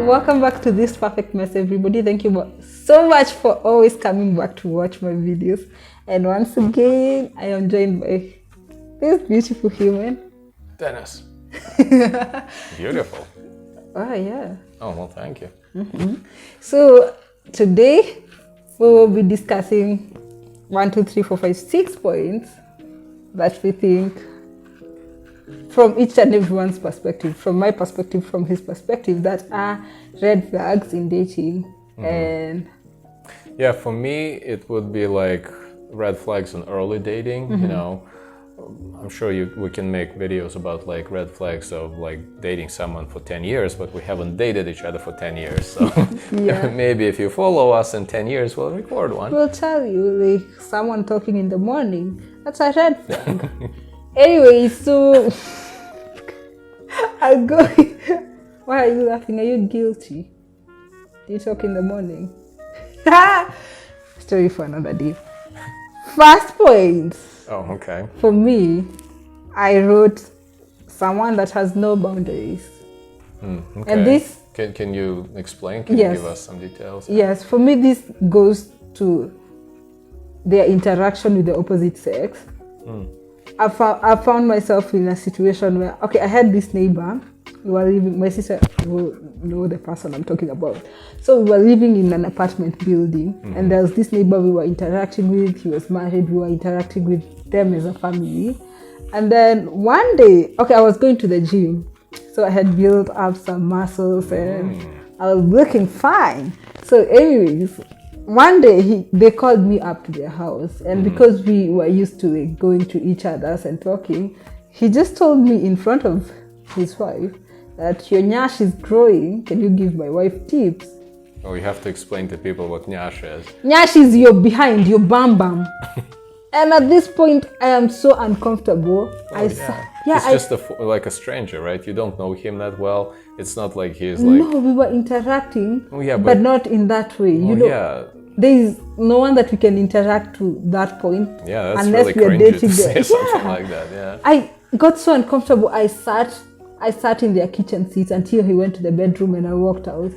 Welcome back to This Perfect Mess, everybody. Thank you so much for always coming back to watch my videos. And once again, I am joined by this beautiful human, Dennis. Beautiful. Oh, yeah. Oh, well, thank you. Mm-hmm. So today we will be discussing 1, 2, 3, 4, 5, 6 points that we think, from each and everyone's perspective, from my perspective, from his perspective, that are red flags in dating. Mm-hmm. And yeah, for me, it would be like red flags in early dating. Mm-hmm. You know, I'm sure we can make videos about like red flags of like dating someone for 10 years, but we haven't dated each other for 10 years. So yeah. Maybe if you follow us in 10 years, we'll record one. We'll tell you, like someone talking in the morning, that's a red flag. Anyway, so I'll go. Why are you laughing? Are you guilty? Do you talk in the morning? Story for another day. First point. Oh, okay. For me, I wrote someone that has no boundaries. Okay. And this... Can you explain? Can you give us some details? Yes, for me, this goes to their interaction with the opposite sex. I found myself in a situation where, okay, I had this neighbor. We were living, my sister will know the person I'm talking about. So we were living in an apartment building, and there was this neighbor we were interacting with. He was married. We were interacting with them as a family. And then one day, okay, I was going to the gym. So I had built up some muscles and I was looking fine. So anyways, one day they called me up to their house, and because we were used to like going to each other's and talking, he just told me in front of his wife that your nyash is growing. Can you give my wife tips? Oh, you have to explain to people what nyash is. Nyash is your behind, your bam bam. And at this point, I am so uncomfortable. Oh, it's just like a stranger, right? You don't know him that well. It's not like he's like... No, we were interacting, but but not in that way. You know, there is no one that we can interact to that point. Yeah, that's unless really we are cringy dating to say something like that. Yeah. I got so uncomfortable. I sat in their kitchen seat until he went to the bedroom, and I walked out.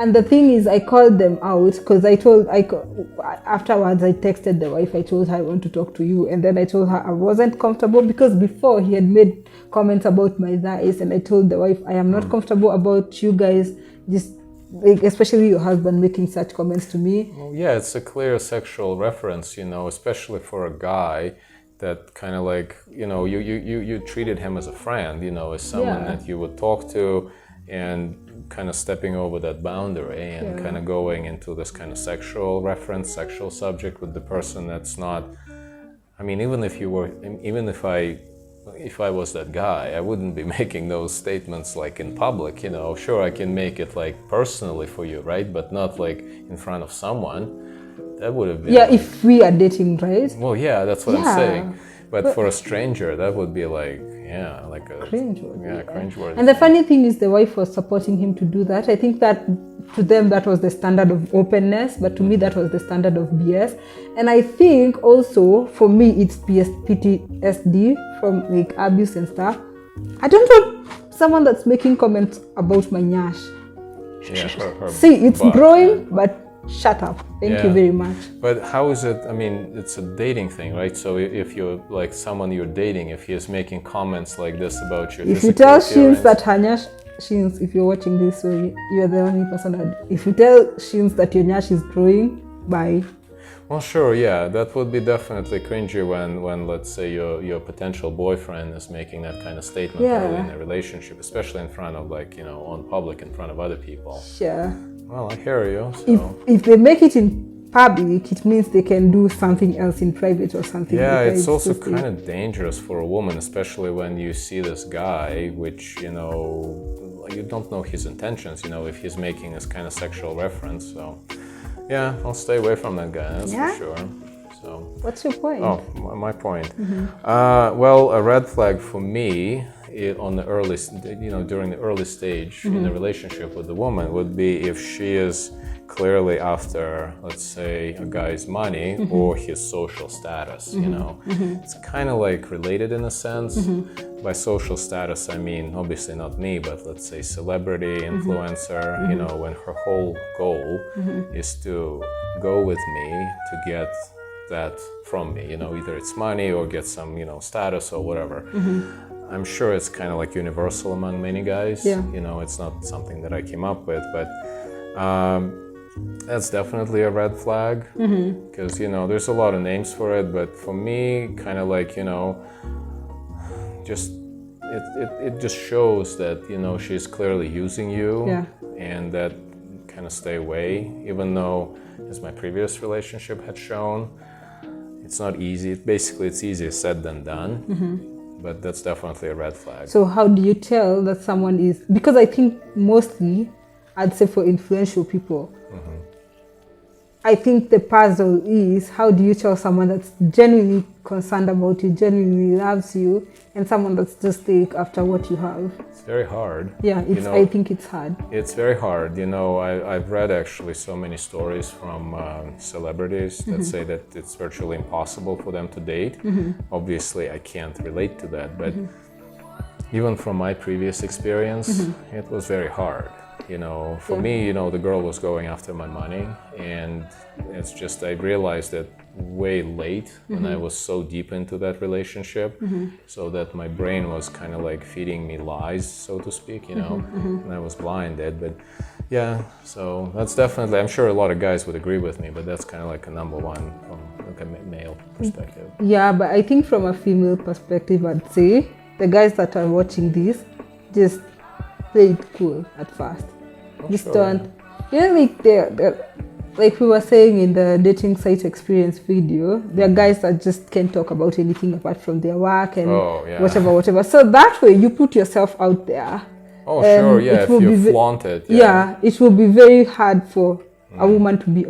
And the thing is, I called them out because afterwards I texted the wife. I told her I want to talk to you, and then I told her I wasn't comfortable because before he had made comments about my thighs, and I told the wife I am not comfortable about you guys, just like, especially your husband making such comments to me. Well, yeah, it's a clear sexual reference, you know, especially for a guy that kind of like, you know, you treated him as a friend, you know, as someone that you would talk to, and kind of stepping over that boundary and kind of going into this kind of sexual reference, sexual subject with the person that's not... I mean, even if I was that guy, I wouldn't be making those statements like in public, you know. Sure, I can make it like personally for you, right? But not like in front of someone. That would have been... Yeah, if we are dating, right? Well, yeah, that's what I'm saying. But for a stranger, that would be like, like a... Cringeworthy. Yeah, cringeworthy. And the funny thing is the wife was supporting him to do that. I think that to them that was the standard of openness, but to me that was the standard of BS. And I think also for me it's PTSD from like abuse and stuff. I don't want someone that's making comments about my nyash. Yeah, her See, it's growing, but shut up. Thank you very much. But how is it? I mean, it's a dating thing, right? So if you're like someone you're dating, if he is making comments like this about your if you tell Shins that her nyash, Shins, if you're watching this, so you're the only person. If you tell Shins that your nyash is growing, bye. Well, sure, yeah, that would be definitely cringy when let's say your potential boyfriend is making that kind of statement early in a relationship, especially in front of like, you know, on public, in front of other people. Sure. Well, I hear you. So. If they make it in public, it means they can do something else in private or something. Yeah, it's also kind of dangerous for a woman, especially when you see this guy, which, you know, you don't know his intentions, you know, if he's making this kind of sexual reference. So, yeah, I'll stay away from that guy, that's for sure. So, what's your point? Oh, my point. Well, a red flag for me on the early, you know, during the early stage in the relationship with the woman would be if she is clearly after, let's say, a guy's money or his social status, you know. It's kind of like related in a sense. By social status, I mean, obviously not me, but let's say celebrity, influencer, you know, when her whole goal is to go with me to get that from me, you know, either it's money or get some, you know, status or whatever. I'm sure it's kind of like universal among many guys. Yeah. You know, it's not something that I came up with, but that's definitely a red flag. Because, you know, there's a lot of names for it, but for me, kind of like, you know, just it just shows that, you know, she's clearly using you. Yeah. And that kind of stay away, even though, as my previous relationship had shown, it's not easy. Basically, it's easier said than done. But that's definitely a red flag. So how do you tell that someone is, because I think mostly, I'd say for influential people, I think the puzzle is, how do you tell someone that's genuinely concerned about you, genuinely loves you, and someone that's just take after what you have? It's very hard. Yeah, it's, you know, I think it's hard. It's very hard. You know, I've read actually so many stories from celebrities that say that it's virtually impossible for them to date. Obviously, I can't relate to that, but even from my previous experience, it was very hard. You know, for me, you know, the girl was going after my money, and it's just, I realized that way late when I was so deep into that relationship, so that my brain was kind of like feeding me lies, so to speak, you know, and I was blinded. But yeah, so that's definitely, I'm sure a lot of guys would agree with me, but that's kind of like a number one from like a male perspective. Yeah, but I think from a female perspective, I'd say the guys that are watching this, just play it cool at first. Just don't, you know, like they're like we were saying in the dating site experience video, there are guys that just can't talk about anything apart from their work and whatever. So that way you put yourself out there. Oh, sure, yeah, if you flaunt it. Yeah, it will be very hard for a woman to be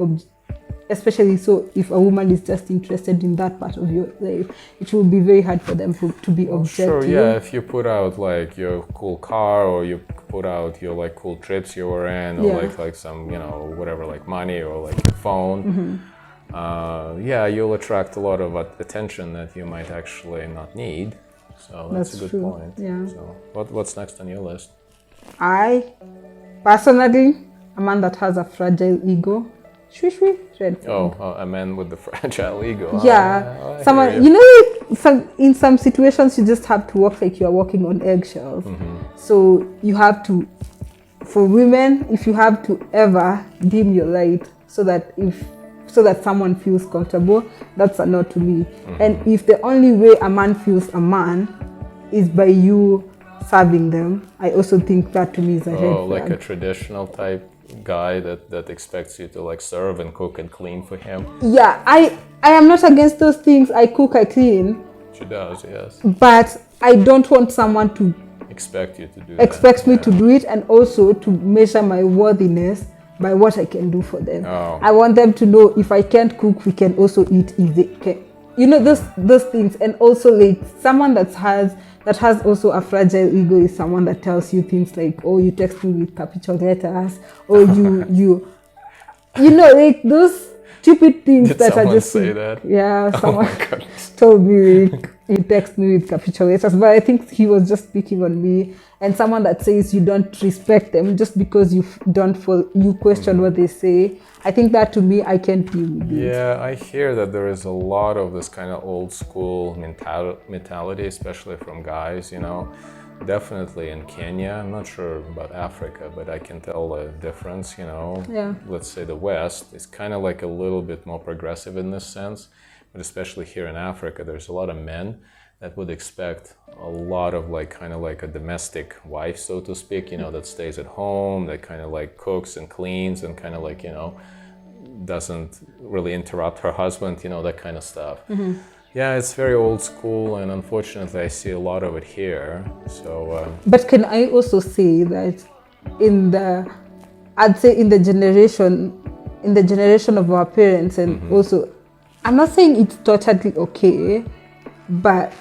especially so if a woman is just interested in that part of your life, it will be very hard for them to be objective. Sure, yeah, if you put out like your cool car, or you put out your like cool trips you were in, or like some, you know, whatever, like money or like your phone, yeah, you'll attract a lot of attention that you might actually not need. So that's a good point. Yeah. So what's next on your list? I personally, a man that has a fragile ego. Red flag. A man with the fragile ego. Yeah, someone, you know, in some situations you just have to walk like you are walking on eggshells. So you have to, for women, if you have to ever dim your light so that someone feels comfortable, that's a no to me. And if the only way a man feels a man is by you serving them, I also think that to me is a red flag. Like a traditional type guy that expects you to like serve and cook and clean for him. Yeah, I am not against those things. I cook, I clean. She does, yes. But I don't want someone to expect you to do me to do it, and also to measure my worthiness by what I can do for them. I want them to know if I can't cook, we can also eat if they can. You know, those things. And also like someone that has also a fragile ego is someone that tells you things like, oh, you text me with capital letters, or you know, like those stupid things that are just say that? Yeah, someone told me like, you text me with capital letters, but I think he was just picking on me. And someone that says you don't respect them just because you question what they say. I think that to me, I can't deal with it. Yeah, I hear that there is a lot of this kind of old school mentality, especially from guys, you know. Definitely in Kenya, I'm not sure about Africa, but I can tell a difference, you know. Yeah. Let's say the West is kind of like a little bit more progressive in this sense, but especially here in Africa, there's a lot of men that would expect a lot of like kind of like a domestic wife, so to speak, you know, that stays at home, that kind of like cooks and cleans and kind of like, you know, doesn't really interrupt her husband, you know, that kind of stuff. Yeah, it's very old school, and unfortunately I see a lot of it here. So but can I also say that I'd say in the generation of our parents, and also, I'm not saying it's totally okay, but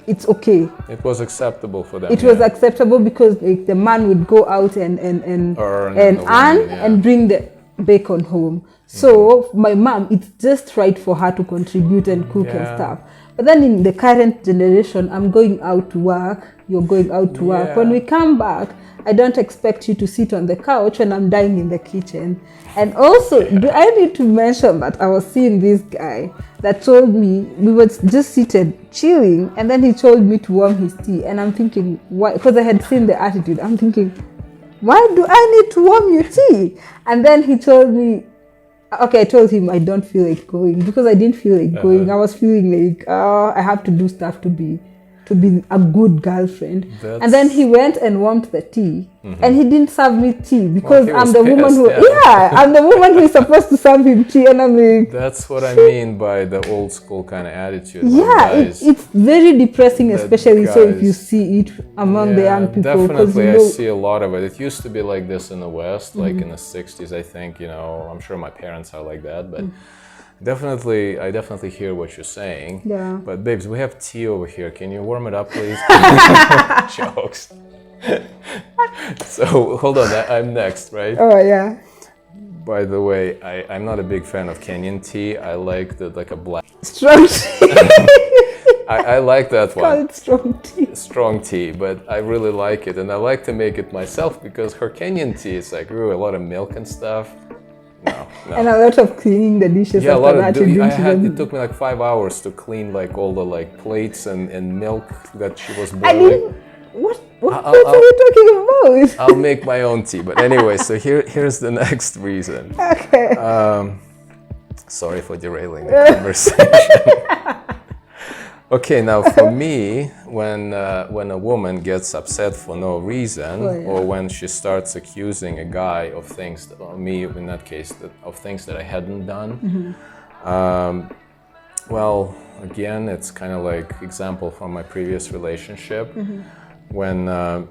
it's okay. It was acceptable for them. It was acceptable because like the man would go out and earn and bring bacon home. So my mom, it's just right for her to contribute and cook and stuff. But then in the current generation, I'm going out to work, you're going out to work. When we come back, I don't expect you to sit on the couch when I'm dying in the kitchen. And also, do I need to mention that I was seeing this guy that told me, we were just seated chilling, and then he told me to warm his tea. And I'm thinking, why? Because I had seen the attitude. I'm thinking, why do I need to warm your tea? And then he told me, okay, I told him I don't feel like going, because I didn't feel like going. I was feeling like, I have to do stuff to be a good girlfriend. And then he went and warmed the tea, and he didn't serve me tea because I'm the woman who, I'm the woman who is supposed to serve him tea, and I'm like, that's what I mean by the old school kind of attitude. It's very depressing, especially so if you see it among the young people. Definitely, I see a lot of it. It used to be like this in the West, like in the 60s, I think, I'm sure my parents are like that, but I definitely hear what you're saying. Yeah. But babes, we have tea over here. Can you warm it up, please? Jokes. So hold on, I'm next, right? Oh yeah. By the way, I'm not a big fan of Kenyan tea. I like a black strong tea. I like that one. Call it strong tea. Strong tea, but I really like it, and I like to make it myself because her Kenyan tea is like a lot of milk and stuff. No. And a lot of cleaning the dishes. Yeah, a lot of it took me like 5 hours to clean like all the like plates and milk that she was boiling. What are you talking about? I'll make my own tea. But anyway, so here's the next reason. Okay. Sorry for derailing the conversation. Okay, now for me, when a woman gets upset for no reason, or when she starts accusing a guy of things, or me in that case, of things that I hadn't done, well, again, it's kind of like example from my previous relationship, when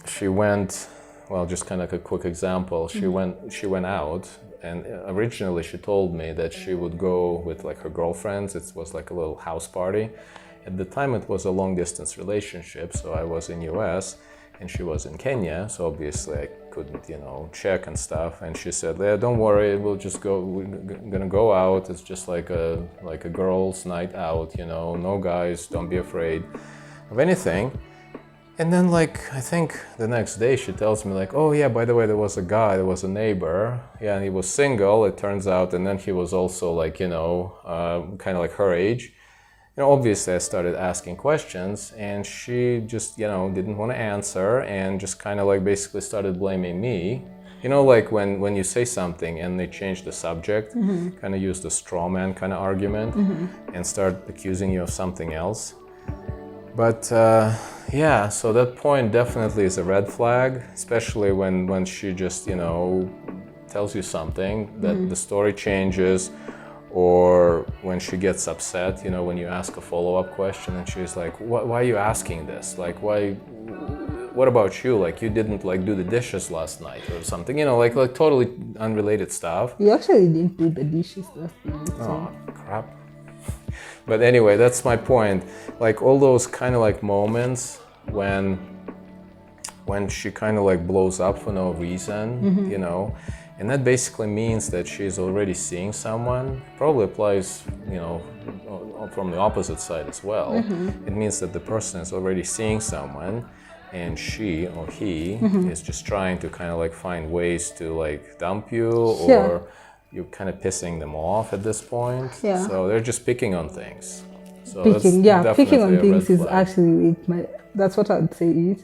she went, well, just kind of like a quick example, she went out. And originally she told me that she would go with like her girlfriends. It was like a little house party. At the time it was a long distance relationship, so I was in US and she was in Kenya, so obviously I couldn't, check and stuff. And she said, "Yeah, don't worry, we're gonna go out. It's just like a girls' night out, no guys, don't be afraid of anything." And then I think the next day she tells me "Oh yeah, by the way, there was a guy, there was a neighbor, and he was single, it turns out, and then he was also kind of like her age." Obviously I started asking questions, and she just, didn't want to answer, and just kind of basically started blaming me. When you say something and they change the subject, kind of use the straw man kind of argument, and start accusing you of something else. But so that point definitely is a red flag, especially when she just, tells you something, that the story changes, or when she gets upset, when you ask a follow-up question and she's like, why are you asking this? What about you? You didn't do the dishes last night or something, totally unrelated stuff. You actually didn't do the dishes last night. Oh, crap. But anyway, that's my point. All those kind of moments when she kind of blows up for no reason, and that basically means that she's already seeing someone. Probably applies, from the opposite side as well. It means that the person is already seeing someone, and she or he is just trying to kind of find ways to dump you, or you're kind of pissing them off at this point. Yeah. So they're just picking on things. So picking on things is actually that's what I'd say is.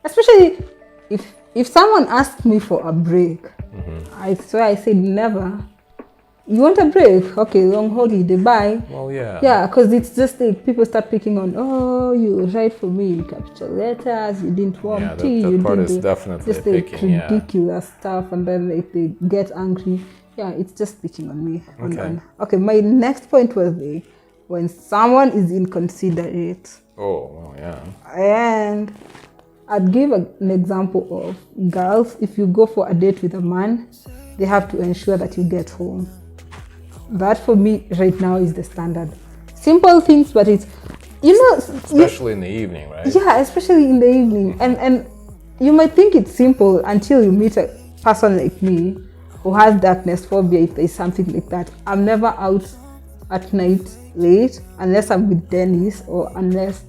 Especially if someone asked me for a break, I swear I said never. You want a break? Okay, long holiday, bye. Well, yeah. Yeah, because it's just people start picking on, you write for me in capital letters, you didn't want tea, that you part didn't is definitely just picking, ridiculous stuff, and then they get angry. Yeah, it's just picking on me. Okay. My next point was when someone is inconsiderate. Oh, well, yeah. And I'd give an example of girls. If you go for a date with a man, they have to ensure that you get home. That for me right now is the standard. Simple things, but it's, especially in the evening, right? Yeah, especially in the evening. And you might think it's simple until you meet a person like me or has darkness phobia, if there's something like that, I'm never out at night late unless I'm with Dennis or unless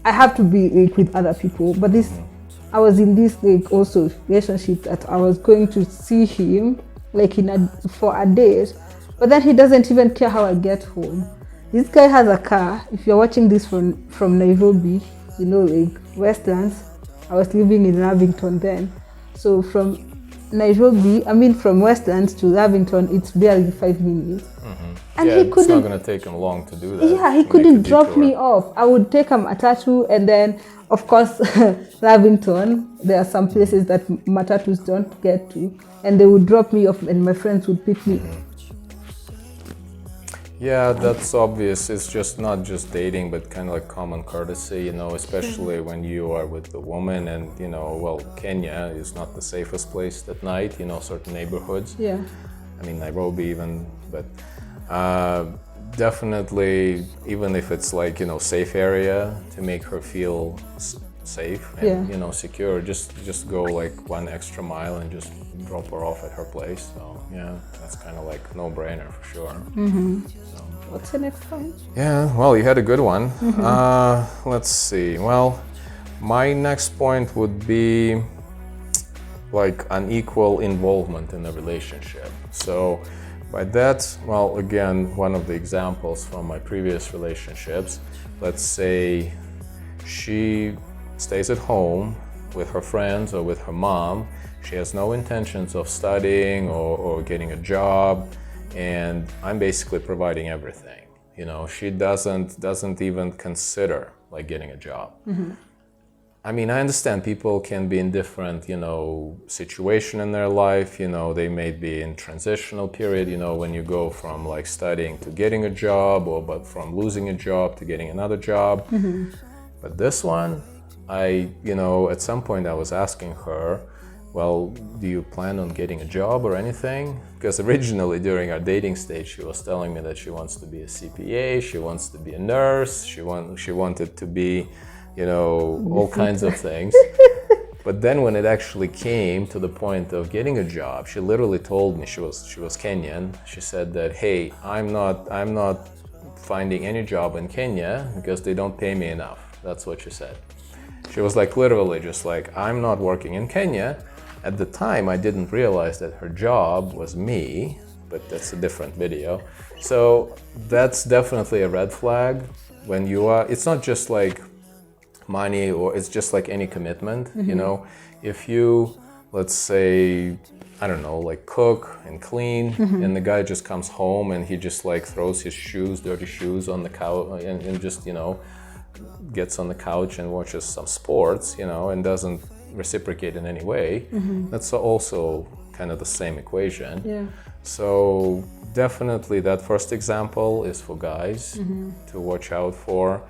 I have to be like with other people. But this, I was in this like also relationship that I was going to see him like for a date, but then he doesn't even care how I get home. This guy has a car. If you're watching this from Nairobi, you know, like Westlands, I was living in Lavington then. So from Nairobi, from Westlands to Lavington, it's barely 5 minutes. And he couldn't. It's not going to take him long to do that. Yeah, he couldn't drop me off. I would take him Matatu, and then, of course, Lavington, there are some places that Matatus don't get to, and they would drop me off, and my friends would pick me. Yeah, that's obvious. It's just not just dating, but kind of like common courtesy, you know, especially when you are with a woman and, you know, well, Kenya is not the safest place at night, you know, certain neighborhoods. Yeah. Nairobi even, but definitely, even if it's like, you know, safe area, to make her feel safe and, you know, secure, just go like 1 extra mile and just drop her off at her place. So yeah, that's kind of like no-brainer for sure. So, what's the next one? Yeah, well, you had a good one. Let's see. Well, my next point would be like unequal involvement in a relationship. So by that, well, again, one of the examples from my previous relationships, let's say she stays at home with her friends or with her mom. She has no intentions of studying or getting a job, and I'm basically providing everything. You know, she doesn't even consider like getting a job. I understand people can be in different, you know, situation in their life. You know, they may be in transitional period, you know, when you go from like studying to getting a job, but from losing a job to getting another job. But this one, at some point I was asking her, well, do you plan on getting a job or anything? Because originally during our dating stage, she was telling me that she wants to be a CPA, she wants to be a nurse, she wanted to be, you know, all kinds of things. But then when it actually came to the point of getting a job, she literally told me, she was Kenyan. She said that, hey, I'm not finding any job in Kenya because they don't pay me enough. That's what she said. She was like literally just like, I'm not working in Kenya. At the time, I didn't realize that her job was me, but that's a different video. So that's definitely a red flag when you are, it's not just like money, or it's just like any commitment, you know. If you, let's say, I don't know, like cook and clean, and the guy just comes home and he just like throws his dirty shoes on the couch and just, you know, gets on the couch and watches some sports, you know, and doesn't reciprocate in any way, that's also kind of the same equation. Yeah. So definitely that first example is for guys to watch out for.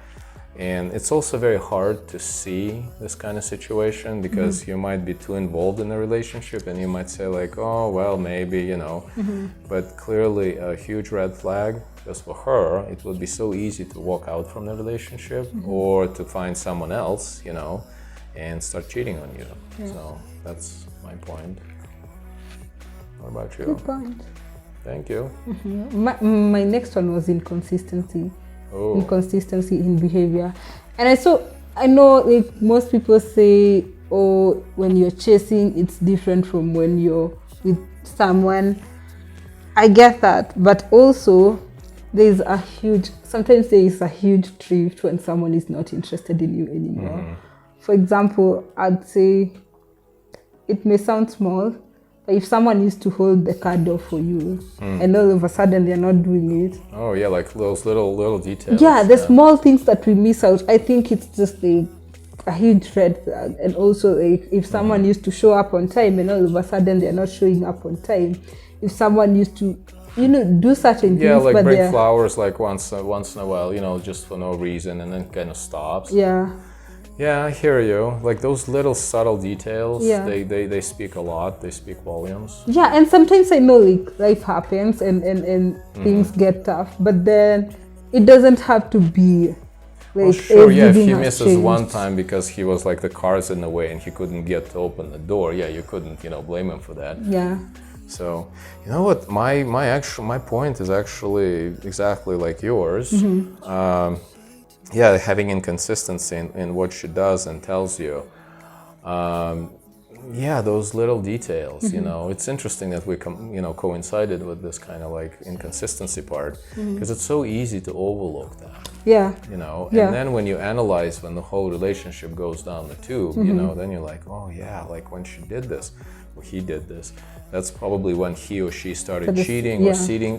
And it's also very hard to see this kind of situation because you might be too involved in a relationship and you might say like, oh, well, maybe, you know, but clearly a huge red flag, because for her, it would be so easy to walk out from the relationship or to find someone else, you know, and start cheating on you. Yeah. So that's my point. What about you? Good point. Thank you. My next one was inconsistency. Oh. Inconsistency in behavior. And I know like most people say, oh, when you're chasing, it's different from when you're with someone. I get that, but also sometimes there is a huge drift when someone is not interested in you anymore. For example, I'd say it may sound small, but if someone used to hold the car door for you and all of a sudden they're not doing it. Oh yeah, like those little details. Yeah, the small things that we miss out. I think it's just like a huge red flag. And also like if someone used to show up on time and all of a sudden they're not showing up on time. If someone used to, you know, do certain things. Yeah, like bring flowers like once in a while, you know, just for no reason, and then kind of stops. Yeah. Yeah, I hear you. Like those little subtle details, they speak a lot. They speak volumes. Yeah, and sometimes I know like life happens and things get tough, but then it doesn't have to be like, well, sure, yeah, if he misses one time because he was like the car's in the way and he couldn't get to open the door, yeah, you couldn't, you know, blame him for that. Yeah. So, you know what? My point is actually exactly like yours. Yeah, having inconsistency in what she does and tells you. Yeah, those little details. You know, it's interesting that we coincided with this kind of like inconsistency part, because it's so easy to overlook that. Yeah. You know, Yeah. and then when you analyze when the whole relationship goes down the tube, you know, then you're like, oh yeah, like when she did this or he did this, that's probably when he or she started cheating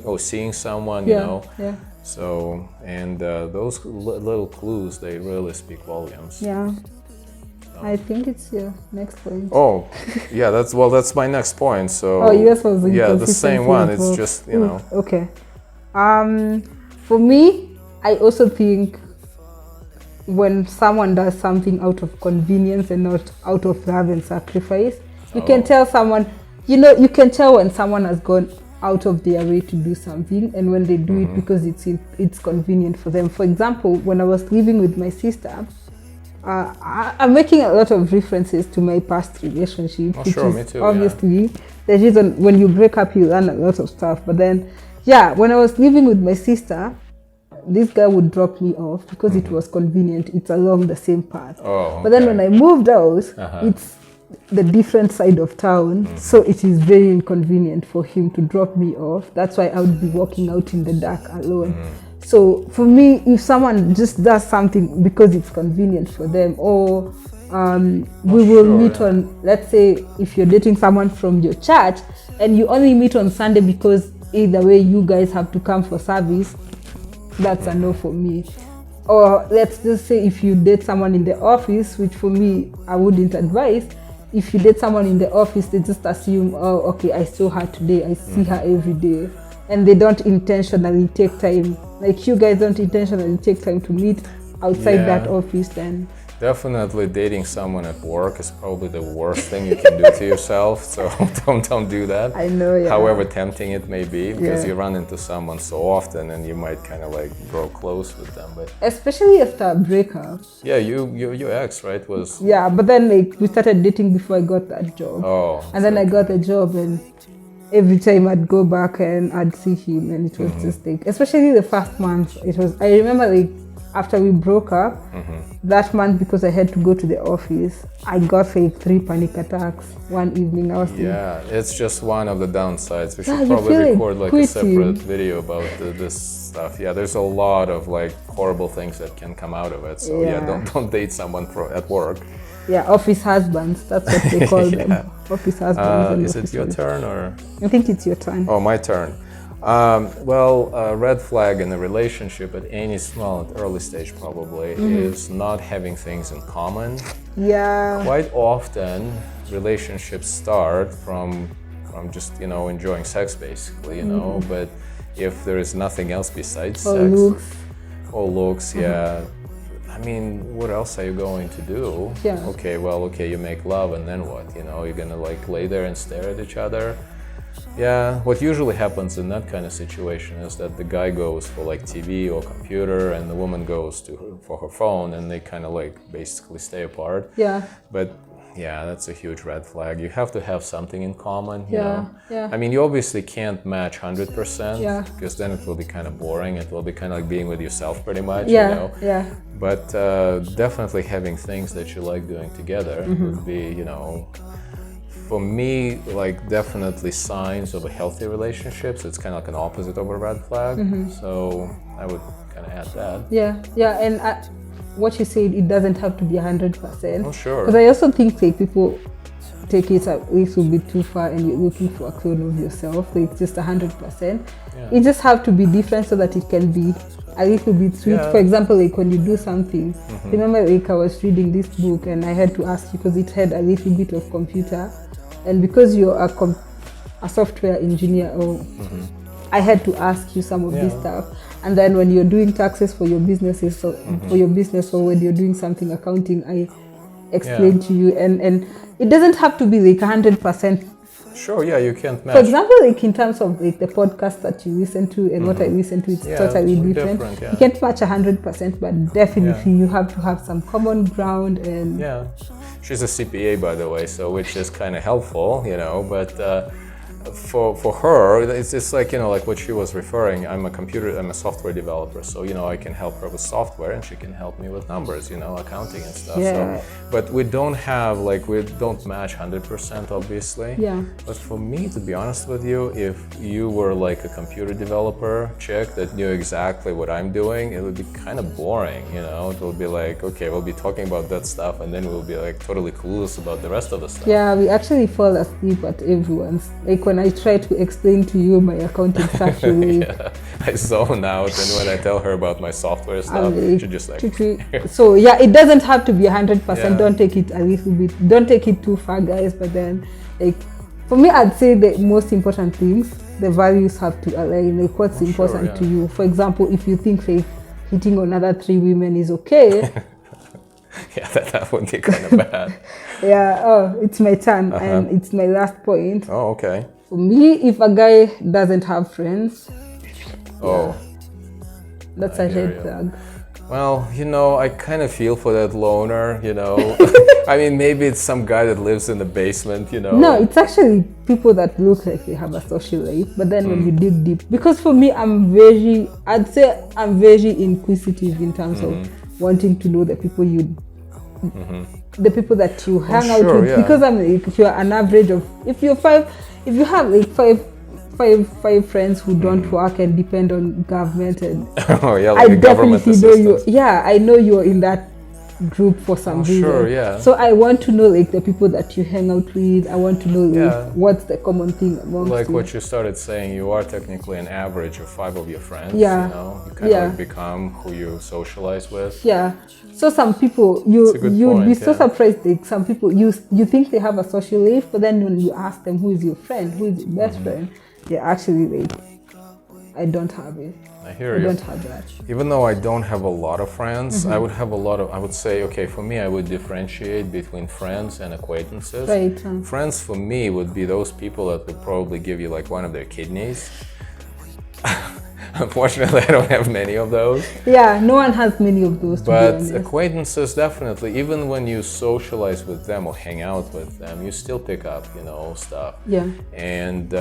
or seeing someone, you know. Yeah. So, and those little clues, they really speak volumes. Yeah. I think it's your next point. Oh, yeah, that's my next point. So, oh, yours was the same one. It's just, you know. Okay. For me, I also think when someone does something out of convenience and not out of love and sacrifice, you can tell someone, you can tell when someone has gone out of their way to do something, and when they do it because it's convenient for them. For example, when I was living with my sister, I'm making a lot of references to my past relationship. Oh, sure, me too. Obviously, the reason when you break up, you learn a lot of stuff. But then, when I was living with my sister, this guy would drop me off because it was convenient. It's along the same path. Oh, okay. But then when I moved out, it's the different side of town, so it is very inconvenient for him to drop me off. That's why I would be walking out in the dark alone. So for me, if someone just does something because it's convenient for them, or we will meet on, let's say if you're dating someone from your church and you only meet on Sunday because either way you guys have to come for service, that's a no for me. Or let's just say if you date someone in the office, which for me I wouldn't advise. If you date someone in the office, they just assume, oh, okay, I saw her today, I see her every day. And they don't intentionally take time. Like you guys don't intentionally take time to meet outside that office then. Definitely dating someone at work is probably the worst thing you can do to yourself. So don't do that. I know, However tempting it may be, because you run into someone so often and you might kind of like grow close with them. But especially after a breakup. Yeah, your ex, right, was... Yeah, but then like we started dating before I got that job. Oh. And then I got the job, and every time I'd go back and I'd see him, and it was just like, especially the first month, I remember like after we broke up, that month, because I had to go to the office, I got like 3 panic attacks one evening. I was it's just one of the downsides. We should probably record like a separate video about this stuff. Yeah, there's a lot of like horrible things that can come out of it. So don't date someone at work. Yeah, office husbands, that's what they call them. Office husbands. Is it your turn or? I think it's your turn. Oh, my turn. Red flag in a relationship at any early stage probably is not having things in common. Yeah. Quite often, relationships start from just, enjoying sex basically, you know, but if there is nothing else besides sex. Looks, yeah. I mean, what else are you going to do? Yeah. Okay, you make love, and then what? You're gonna like lay there and stare at each other. Yeah, what usually happens in that kind of situation is that the guy goes for like TV or computer, and the woman goes for her phone, and they kind of like basically stay apart. Yeah. But yeah, that's a huge red flag. You have to have something in common, you Yeah, know? yeah. I mean, you obviously can't match 100%, Yeah. because then it will be kind of boring. It will be kind of like being with yourself pretty much, Yeah, you know? yeah. But definitely having things that you like doing together would be, for me, like definitely signs of a healthy relationship. So it's kind of like an opposite of a red flag. So I would kind of add that. Yeah, and what you said, it doesn't have to be 100%. Oh, sure. Because I also think like people take it a little bit too far, and you're looking for a clone of yourself. Like just 100%. Yeah. It just have to be different so that it can be a little bit sweet. Yeah. For example, like when you do something, remember like I was reading this book and I had to ask you because it had a little bit of computer, and because you're a software engineer, I had to ask you some of this stuff. And then when you're doing taxes for your businesses, for your business, or when you're doing something accounting, I explained to you, and it doesn't have to be like 100%. Sure, yeah, you can't match. For example, like in terms of like the podcast that you listen to and what I listen to, it's totally different. You can't match 100%, but definitely you have to have some common ground. And yeah, she's a CPA, by the way, so which is kind of helpful, you know. But for her, it's like, like what she was referring. I'm a software developer, so I can help her with software, and she can help me with numbers, accounting and stuff. Yeah. So, but we don't match 100%, obviously. Yeah. But for me, to be honest with you, if you were like a computer developer chick that knew exactly what I'm doing, it would be kind of boring. It will be like, okay, we'll be talking about that stuff, and then we'll be like totally clueless about the rest of the stuff. Yeah, we actually fall asleep at everyone's. Like when I try to explain to you my accounting stuff, Yeah, I zone out, and when I tell her about my software stuff, she just like. So yeah, it doesn't have to be 100%. Yeah. Don't take it a little bit. Don't take it too far, guys. But then, like, for me, I'd say the most important things, the values have to align. Like, what's important to you. For example, if you think like hitting on other 3 women is okay. Yeah, that would be kind of bad. Yeah. Oh, it's my turn, and it's my last point. Oh, okay. For me, if a guy doesn't have friends, that's a red flag. Well, I kind of feel for that loner, I mean, maybe it's some guy that lives in the basement, No, it's actually people that look like they have a social life, but then when you dig deep, because for me, I'd say I'm very inquisitive in terms of wanting to know the people the people that you hang out with, because I'm like, if you're an average of, if you have like five friends who don't work and depend on government, and I definitely know you. Yeah, I know you're in that group for some reason. Sure, yeah. So I want to know like the people that you hang out with. I want to know like what's the common thing amongst like you. what you started saying, you are technically an average of 5 of your friends. Yeah. You kind of like become who you socialize with. Yeah. So some people you'd be so surprised. Like some people you think they have a social life, but then when you ask them who is your friend, who is your best friend, they're actually like, I don't have it. I hear you. I don't have that. Even though I don't have a lot of friends, I would say, okay, for me, I would differentiate between friends and acquaintances. Right. Friends for me would be those people that would probably give you like one of their kidneys. Unfortunately, I don't have many of those. Yeah, no one has many of those. But acquaintances, definitely, even when you socialize with them or hang out with them, you still pick up, stuff. Yeah. And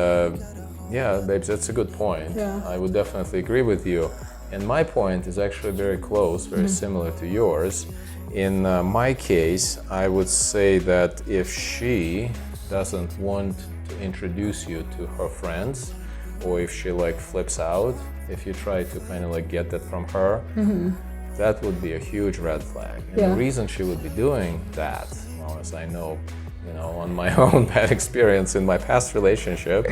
yeah, babes, that's a good point. Yeah. I would definitely agree with you. And my point is actually very close, very similar to yours. In my case, I would say that if she doesn't want to introduce you to her friends, or if she like flips out, if you try to kind of like get that from her, that would be a huge red flag. And the reason she would be doing that, well, as I know, on my own bad experience in my past relationship,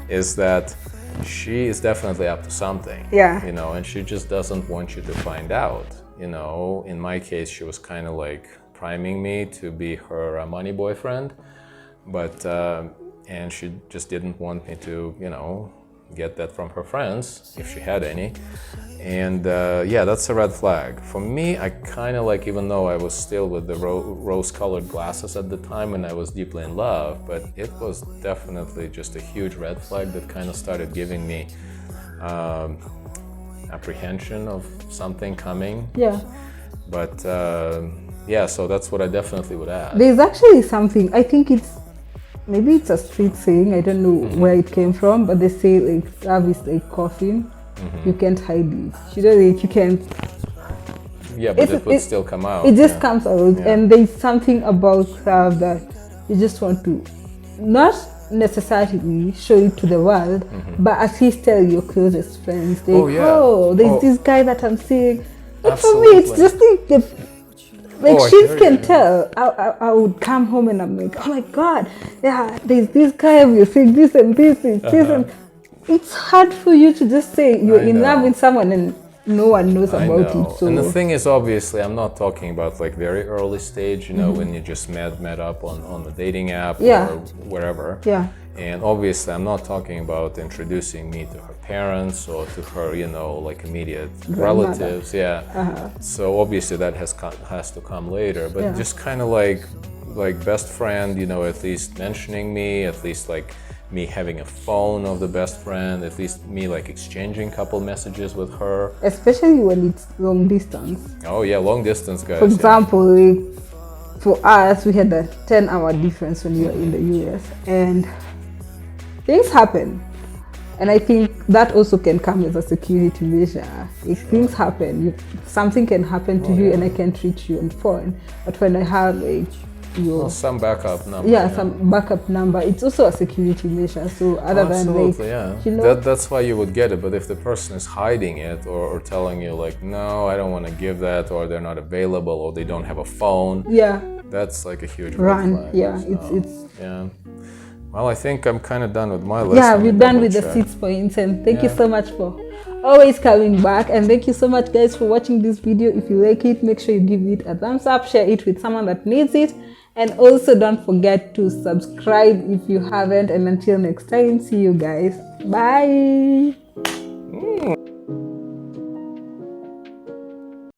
is that she is definitely up to something. Yeah. And she just doesn't want you to find out. In my case, she was kind of like priming me to be her money boyfriend, but and she just didn't want me to, get that from her friends, if she had any. And that's a red flag. For me, I kind of like, even though I was still with the rose-colored glasses at the time and I was deeply in love, but it was definitely just a huge red flag that kind of started giving me apprehension of something coming. Yeah. But so that's what I definitely would add. There's actually something, I think maybe it's a street saying, I don't know where it came from, but they say like love is like coughing. You can't hide it. You can't. Yeah, but it would still come out. It just comes out, and there's something about love that you just want to, not necessarily show it to the world, but at least tell your closest friends. There's this guy that I'm seeing. Like for me, it's just like she can tell. I would come home and I'm like, oh my God, there's this guy, we're saying this and this and this, and it's hard for you to just say you're in love with someone and no one knows about it. So. And the thing is, obviously, I'm not talking about like very early stage, when you just met up on the dating app or wherever. Yeah. And obviously, I'm not talking about introducing me to her parents or to her, like immediate relatives. Yeah. So obviously that has to come later. But just kind of like best friend, at least mentioning me, at least like me having a phone of the best friend, at least me like exchanging a couple messages with her. Especially when it's long distance. Oh yeah, long distance, guys. For example, for us, we had a 10-hour difference when we were in the US, and things happen. And I think that also can come as a security measure. If things happen, something can happen to you, and I can treat you on phone. But when I have some backup number. Some backup number, it's also a security measure. So other than that's why you would get it. But if the person is hiding it or telling you like, no, I don't want to give that, or they're not available, or they don't have a phone, that's like a huge red flag. Yeah. Well, I think I'm kind of done with my list. Yeah, we're done with the 6 points, and thank you so much for always coming back, and thank you so much, guys, for watching this video. If you like it, make sure you give it a thumbs up, share it with someone that needs it, and also don't forget to subscribe if you haven't. And until next time, see you guys. Bye.